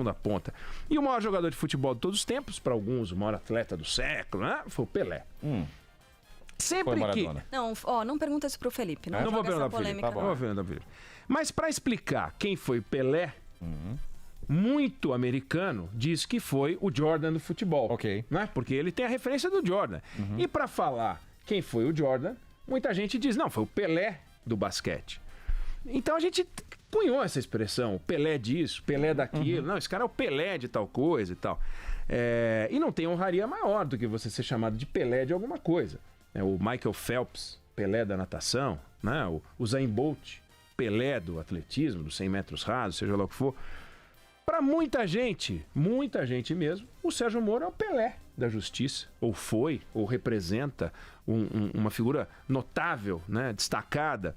segunda ponta. E o maior jogador de futebol de todos os tempos, para alguns, o maior atleta do século, né? Foi o Pelé. Sempre que... Não pergunta isso pro Felipe. Não vou perguntar pro Felipe. Tá bom. Não vou perguntar pro Felipe. Mas para explicar quem foi Pelé, muito americano diz que foi o Jordan do futebol. Ok. Né? Porque ele tem a referência do Jordan. E para falar quem foi o Jordan, muita gente diz, não, foi o Pelé do basquete. Então a gente cunhou essa expressão, Pelé disso, Pelé daquilo. Não, esse cara é o Pelé de tal coisa e tal. E não tem honraria maior do que você ser chamado de Pelé de alguma coisa. O Michael Phelps, Pelé da natação, né? O Usain Bolt, Pelé do atletismo, dos 100 metros rasos, seja lá o que for. Para muita gente mesmo, o Sérgio Moro é o Pelé da justiça, ou foi, ou representa uma figura notável, né? Destacada.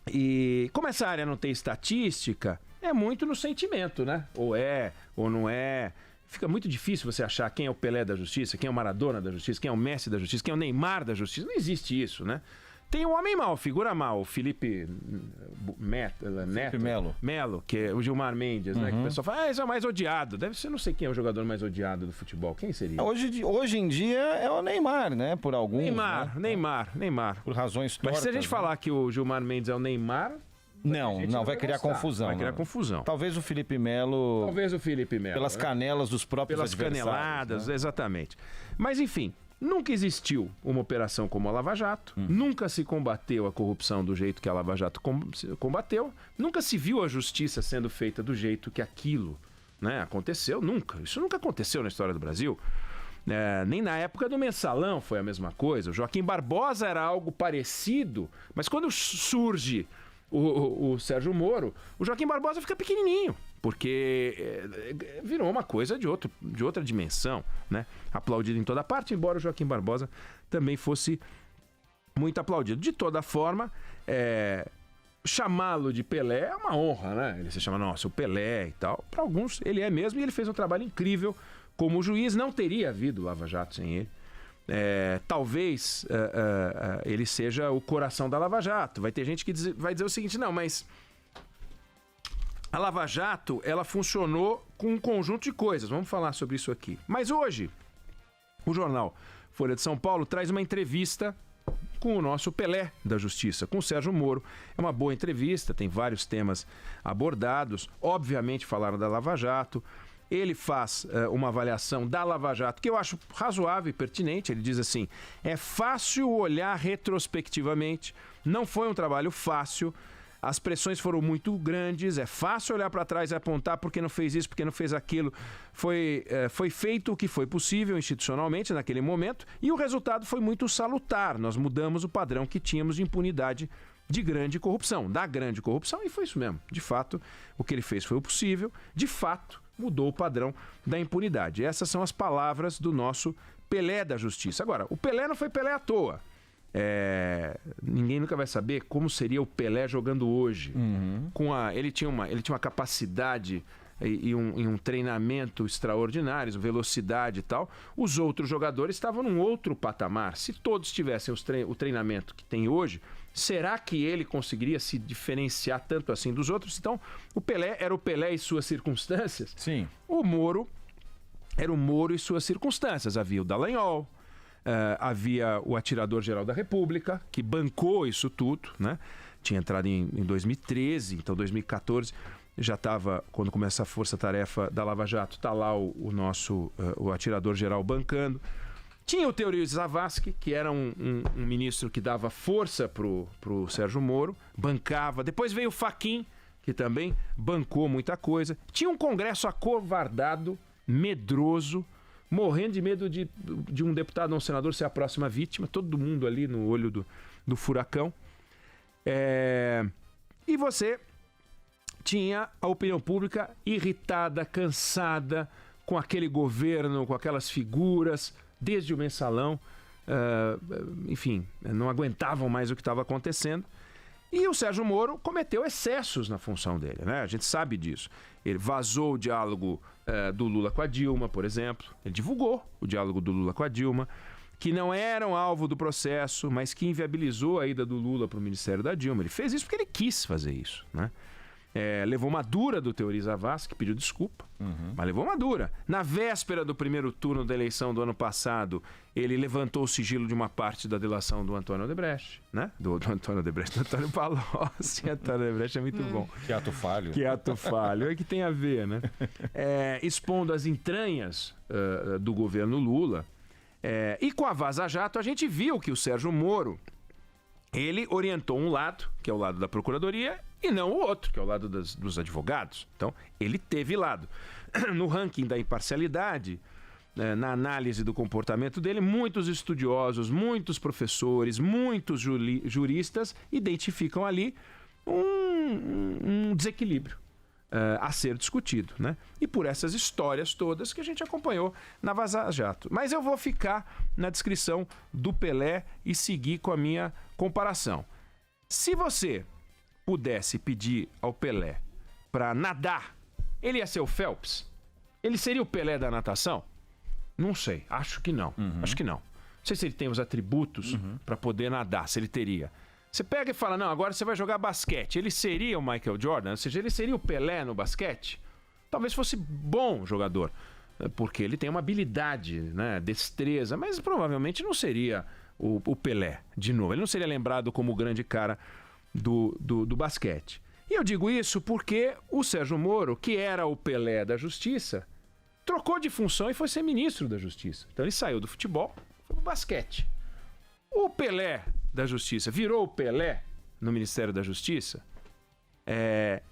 E como essa área não tem estatística, é muito no sentimento, né? Ou é, ou não é. Fica muito difícil você achar quem é o Pelé da justiça, quem é o Maradona da justiça, quem é o Messi da justiça, quem é o Neymar da justiça. Não existe isso, né? Tem um homem mau, figura mal, o Felipe Melo, que é o Gilmar Mendes, né? Que o pessoal fala, esse é o mais odiado. Deve ser, não sei quem é o jogador mais odiado do futebol. Quem seria? Hoje em dia é o Neymar, né? Por alguns. Neymar. Por razões tortas. Mas se a gente falar que o Gilmar Mendes é o Neymar... Não, vai criar confusão. Vai criar confusão. Talvez o Felipe Melo... Pelas canelas dos próprios adversários. Pelas caneladas, né? Exatamente. Mas, enfim, nunca existiu uma operação como a Lava Jato, nunca se combateu a corrupção do jeito que a Lava Jato combateu, nunca se viu a justiça sendo feita do jeito que aquilo, né, aconteceu, nunca. Isso nunca aconteceu na história do Brasil. Nem na época do Mensalão foi a mesma coisa. O Joaquim Barbosa era algo parecido, mas quando surge... O Sérgio Moro, o Joaquim Barbosa fica pequenininho, porque virou uma coisa de outra dimensão, né? Aplaudido em toda parte, embora o Joaquim Barbosa também fosse muito aplaudido. De toda forma, chamá-lo de Pelé é uma honra, né? Ele se chama, nossa, o Pelé e tal. Para alguns, ele é mesmo, e ele fez um trabalho incrível como juiz. Não teria havido Lava Jato sem ele. Talvez ele seja o coração da Lava Jato. Vai ter gente que vai dizer o seguinte, não, mas a Lava Jato, ela funcionou com um conjunto de coisas. Vamos falar sobre isso aqui. Mas hoje, o jornal Folha de São Paulo traz uma entrevista com o nosso Pelé da Justiça, com o Sérgio Moro. É uma boa entrevista, tem vários temas abordados. Obviamente falaram da Lava Jato. Ele faz uma avaliação da Lava Jato que eu acho razoável e pertinente. Ele diz assim, é fácil olhar retrospectivamente, não foi um trabalho fácil, as pressões foram muito grandes, é fácil olhar para trás e apontar porque não fez isso, porque não fez aquilo. Foi feito o que foi possível institucionalmente naquele momento e o resultado foi muito salutar. Nós mudamos o padrão que tínhamos de impunidade de grande corrupção, da grande corrupção, e foi isso mesmo. De fato, o que ele fez foi o possível, de fato, mudou o padrão da impunidade. Essas são as palavras do nosso Pelé da Justiça. Agora, o Pelé não foi Pelé à toa. Ninguém nunca vai saber como seria o Pelé jogando hoje. Ele tinha uma capacidade e um treinamento extraordinários, velocidade e tal. Os outros jogadores estavam num outro patamar. Se todos tivessem o treinamento que tem hoje, será que ele conseguiria se diferenciar tanto assim dos outros? Então, o Pelé era o Pelé e suas circunstâncias. Sim. O Moro era o Moro e suas circunstâncias. Havia o Dallagnol, havia o Atirador-Geral da República, que bancou isso tudo, né? Tinha entrado em 2013, então 2014... já estava, quando começa a força-tarefa da Lava Jato, está lá o nosso o atirador-geral bancando. Tinha o Teori Zavascki, que era um ministro que dava força pro Sérgio Moro, bancava. Depois veio o Fachin, que também bancou muita coisa. Tinha um Congresso acovardado, medroso, morrendo de medo de um deputado ou um senador ser a próxima vítima. Todo mundo ali no olho do furacão. E você... tinha a opinião pública irritada, cansada com aquele governo, com aquelas figuras, desde o Mensalão, enfim, não aguentavam mais o que estava acontecendo. E o Sérgio Moro cometeu excessos na função dele, né? A gente sabe disso. Ele vazou o diálogo do Lula com a Dilma, por exemplo. Ele divulgou o diálogo do Lula com a Dilma, que não eram alvo do processo, mas que inviabilizou a ida do Lula para o Ministério da Dilma. Ele fez isso porque ele quis fazer isso, né? Levou uma dura do Teori Zavascki, que pediu desculpa, mas levou uma dura. Na véspera do primeiro turno da eleição do ano passado, ele levantou o sigilo de uma parte da delação do Antônio Odebrecht, né? Do Antônio Odebrecht, do Antônio Palocci. Antônio Odebrecht é muito bom. Que ato falho. Que ato falho. É que tem a ver, né? Expondo as entranhas do governo Lula. E com a Vaza Jato, a gente viu que o Sérgio Moro, ele orientou um lado, que é o lado da Procuradoria, e não o outro, que é o lado dos advogados. Então, ele teve lado. No ranking da imparcialidade, na análise do comportamento dele, muitos estudiosos, muitos professores, muitos juristas identificam ali um desequilíbrio a ser discutido, né? E por essas histórias todas que a gente acompanhou na Vaza Jato. Mas eu vou ficar na descrição do Pelé e seguir com a minha comparação. Se você pudesse pedir ao Pelé para nadar, ele ia ser o Phelps? Ele seria o Pelé da natação? Não sei, acho que não. Acho que não. Não sei se ele tem os atributos para poder nadar, se ele teria. Você pega e fala, não, agora você vai jogar basquete. Ele seria o Michael Jordan? Ou seja, ele seria o Pelé no basquete? Talvez fosse bom jogador, porque ele tem uma habilidade, né, destreza, mas provavelmente não seria o Pelé, de novo. Ele não seria lembrado como o grande cara do basquete. E eu digo isso porque o Sérgio Moro, que era o Pelé da Justiça, trocou de função e foi ser ministro da Justiça. Então ele saiu do futebol, foi pro basquete. O Pelé da Justiça virou o Pelé no Ministério da Justiça.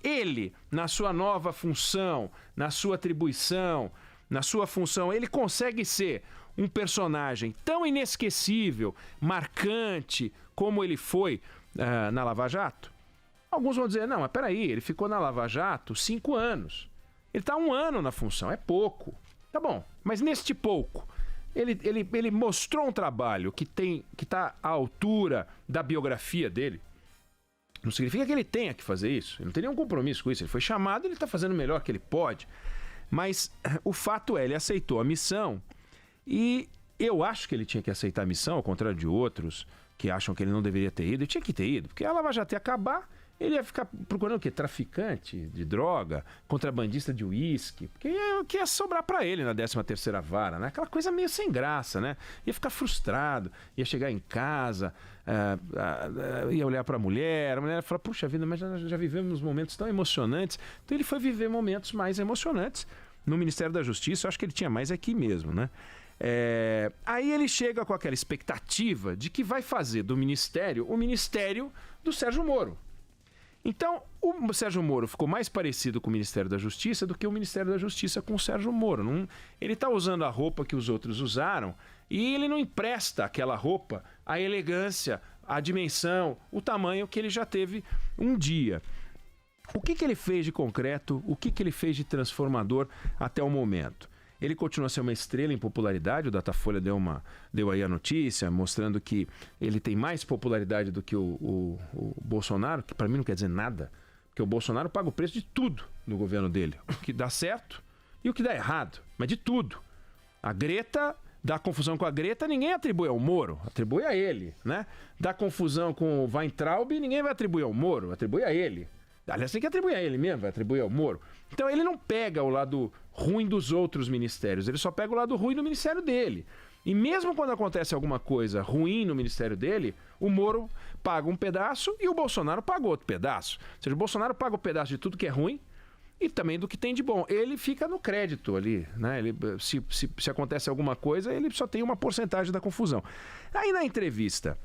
Ele, na sua nova função, na sua atribuição, na sua função, ele consegue ser um personagem tão inesquecível, marcante, como ele foi na Lava Jato? Alguns vão dizer, não, mas peraí, ele ficou na Lava Jato 5 anos. Ele está 1 ano na função, é pouco. Tá bom, mas neste pouco, ele mostrou um trabalho que está à altura da biografia dele. Não significa que ele tenha que fazer isso. Ele não tem nenhum compromisso com isso. Ele foi chamado, ele está fazendo o melhor que ele pode. Mas o fato é, ele aceitou a missão e eu acho que ele tinha que aceitar a missão, ao contrário de outros que acham que ele não deveria ter ido. Ele tinha que ter ido, porque a Lava Jato ia acabar, ele ia ficar procurando o quê? Traficante de droga, contrabandista de uísque, porque ia sobrar para ele na 13ª vara, né? Aquela coisa meio sem graça, né? Ia ficar frustrado, ia chegar em casa, ia olhar para a mulher ia falar, puxa vida, mas já vivemos momentos tão emocionantes. Então ele foi viver momentos mais emocionantes no Ministério da Justiça. Eu acho que ele tinha mais aqui mesmo, né? Aí ele chega com aquela expectativa de que vai fazer do Ministério o Ministério do Sérgio Moro. Então, o Sérgio Moro ficou mais parecido com o Ministério da Justiça do que o Ministério da Justiça com o Sérgio Moro. Ele está usando a roupa que os outros usaram e ele não empresta àquela roupa a elegância, a dimensão, o tamanho que ele já teve um dia. O que ele fez de concreto, o que ele fez de transformador até o momento? Ele continua a ser uma estrela em popularidade, o Datafolha deu aí a notícia, mostrando que ele tem mais popularidade do que o Bolsonaro, que para mim não quer dizer nada, porque o Bolsonaro paga o preço de tudo no governo dele, o que dá certo e o que dá errado, mas de tudo. A Greta, dá confusão com a Greta, ninguém atribui ao Moro, atribui a ele, né? Dá confusão com o Weintraub, ninguém vai atribuir ao Moro, atribui a ele. Aliás, tem que atribuir a ele mesmo, vai atribuir ao Moro. Então ele não pega o lado ruim dos outros ministérios, ele só pega o lado ruim do ministério dele. E mesmo quando acontece alguma coisa ruim no ministério dele, o Moro paga um pedaço e o Bolsonaro paga outro pedaço. Ou seja, o Bolsonaro paga o pedaço de tudo que é ruim e também do que tem de bom. Ele fica no crédito ali, né? Se acontece alguma coisa, ele só tem uma porcentagem da confusão. Aí na entrevista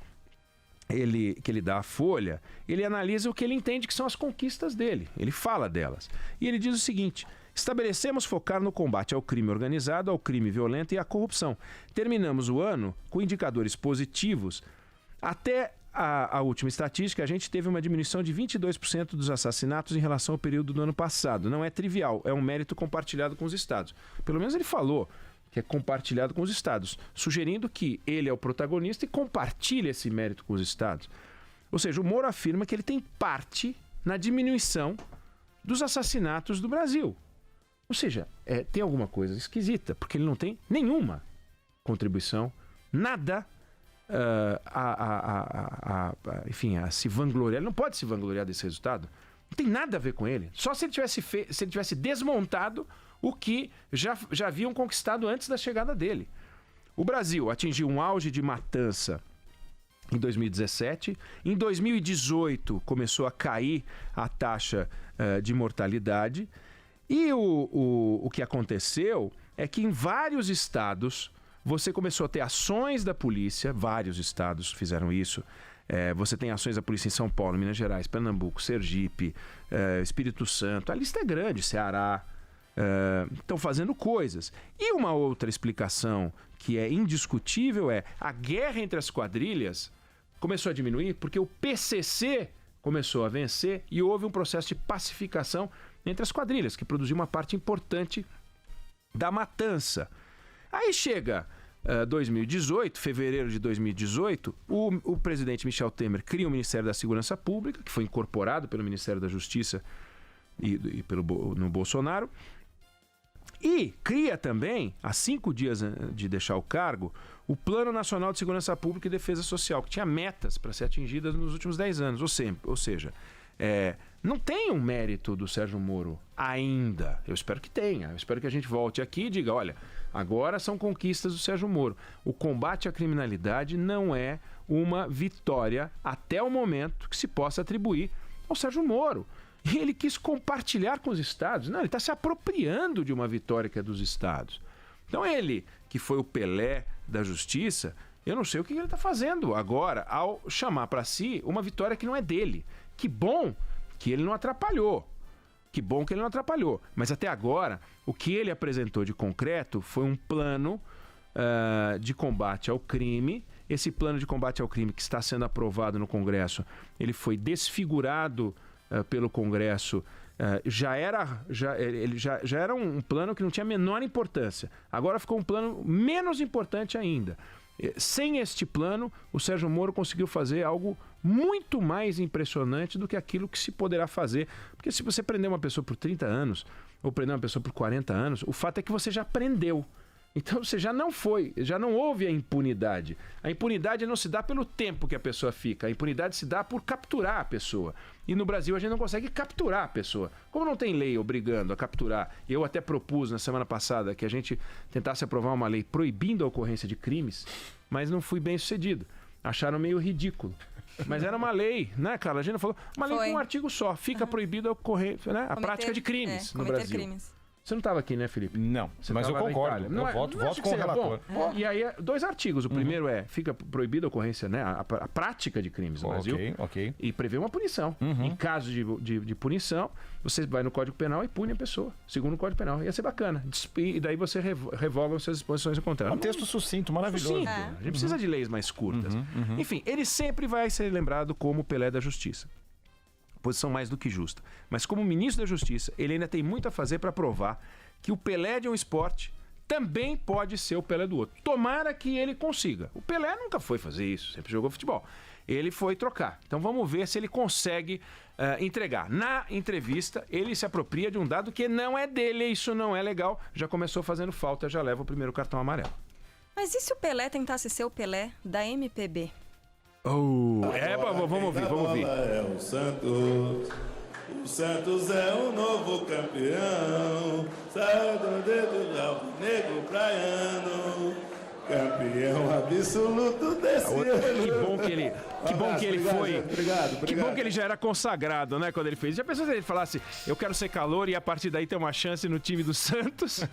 que ele dá à Folha, ele analisa o que ele entende que são as conquistas dele. Ele fala delas. E ele diz o seguinte: estabelecemos focar no combate ao crime organizado, ao crime violento e à corrupção. Terminamos o ano com indicadores positivos. Até a última estatística, a gente teve uma diminuição de 22% dos assassinatos em relação ao período do ano passado. Não é trivial, é um mérito compartilhado com os estados. Pelo menos ele falou que é compartilhado com os estados, sugerindo que ele é o protagonista e compartilha esse mérito com os estados. Ou seja, o Moro afirma que ele tem parte na diminuição dos assassinatos do Brasil. Ou seja, tem alguma coisa esquisita, porque ele não tem nenhuma contribuição, nada enfim, a se vangloriar. Ele não pode se vangloriar desse resultado, Não tem nada a ver com ele. Só se ele tivesse desmontado o que já haviam conquistado antes da chegada dele. O Brasil atingiu um auge de matança em 2017. Em 2018 começou a cair a taxa de mortalidade. E o que aconteceu é que em vários estados você começou a ter ações da polícia, vários estados fizeram isso. Você tem ações da polícia em São Paulo, Minas Gerais, Pernambuco, Sergipe, Espírito Santo, a lista é grande, Ceará, estão fazendo coisas. E uma outra explicação que é indiscutível é a guerra entre as quadrilhas começou a diminuir porque o PCC começou a vencer e houve um processo de pacificação entre as quadrilhas, que produziu uma parte importante da matança. Aí chega 2018, fevereiro de 2018, o presidente Michel Temer cria o Ministério da Segurança Pública, que foi incorporado pelo Ministério da Justiça no Bolsonaro, e cria também, há 5 dias de deixar o cargo, o Plano Nacional de Segurança Pública e Defesa Social, que tinha metas para ser atingidas nos últimos 10 anos. Ou seja, não tem um mérito do Sérgio Moro ainda. Eu espero que tenha. Eu espero que a gente volte aqui e diga, olha, agora são conquistas do Sérgio Moro. O combate à criminalidade não é uma vitória até o momento que se possa atribuir ao Sérgio Moro. E ele quis compartilhar com os estados. Não, ele está se apropriando de uma vitória que é dos estados. Então ele, que foi o Pelé da Justiça, eu não sei o que ele está fazendo agora ao chamar para si uma vitória que não é dele. Que bom que ele não atrapalhou. Que bom que ele não atrapalhou. Mas até agora, o que ele apresentou de concreto foi um plano de combate ao crime. Esse plano de combate ao crime que está sendo aprovado no Congresso, ele foi desfigurado pelo Congresso. Já era um plano que não tinha a menor importância. Agora ficou um plano menos importante ainda. Sem este plano, o Sérgio Moro conseguiu fazer algo muito mais impressionante do que aquilo que se poderá fazer. Porque se você prender uma pessoa por 30 anos, ou prender uma pessoa por 40 anos, o fato é que você já prendeu. Então você já não houve a impunidade. A impunidade não se dá pelo tempo que a pessoa fica. A impunidade se dá por capturar a pessoa. E no Brasil a gente não consegue capturar a pessoa. Como não tem lei obrigando a capturar, eu até propus na semana passada que a gente tentasse aprovar uma lei proibindo a ocorrência de crimes, mas não fui bem sucedido. Acharam meio ridículo. Mas era uma lei, né, Carla? A gente falou, uma lei com um artigo só. Fica proibida a ocorrência, né? A prática de crimes no Brasil. Crimes. Você não estava aqui, né, Felipe? Não, mas eu concordo. Eu voto com o relator. E aí, 2 artigos. O primeiro fica proibida a ocorrência, né, a prática de crimes no Brasil. Ok. E prevê uma punição. Em caso de punição, você vai no Código Penal e pune a pessoa. Segundo o Código Penal. Ia ser bacana. E daí você revoga as suas disposições ao contrário. Um texto sucinto, maravilhoso. A gente precisa de leis mais curtas. Enfim, ele sempre vai ser lembrado como o Pelé da Justiça. Posição mais do que justa. Mas como ministro da Justiça, ele ainda tem muito a fazer para provar que o Pelé de um esporte também pode ser o Pelé do outro. Tomara que ele consiga. O Pelé nunca foi fazer isso, sempre jogou futebol. Ele foi trocar. Então vamos ver se ele consegue entregar. Na entrevista, ele se apropria de um dado que não é dele, isso não é legal. Já começou fazendo falta, já leva o primeiro cartão amarelo. Mas e se o Pelé tentasse ser o Pelé da MPB? Vamos ouvir. É o Santos. O Santos é o novo campeão. Sai do dedo do alvinegro praiano. Campeão absoluto desse ano. Que bom que ele foi. Obrigado. Que bom que ele já era consagrado, né? Quando ele fez. Já pensou se ele falasse, eu quero ser calor e a partir daí ter uma chance no time do Santos?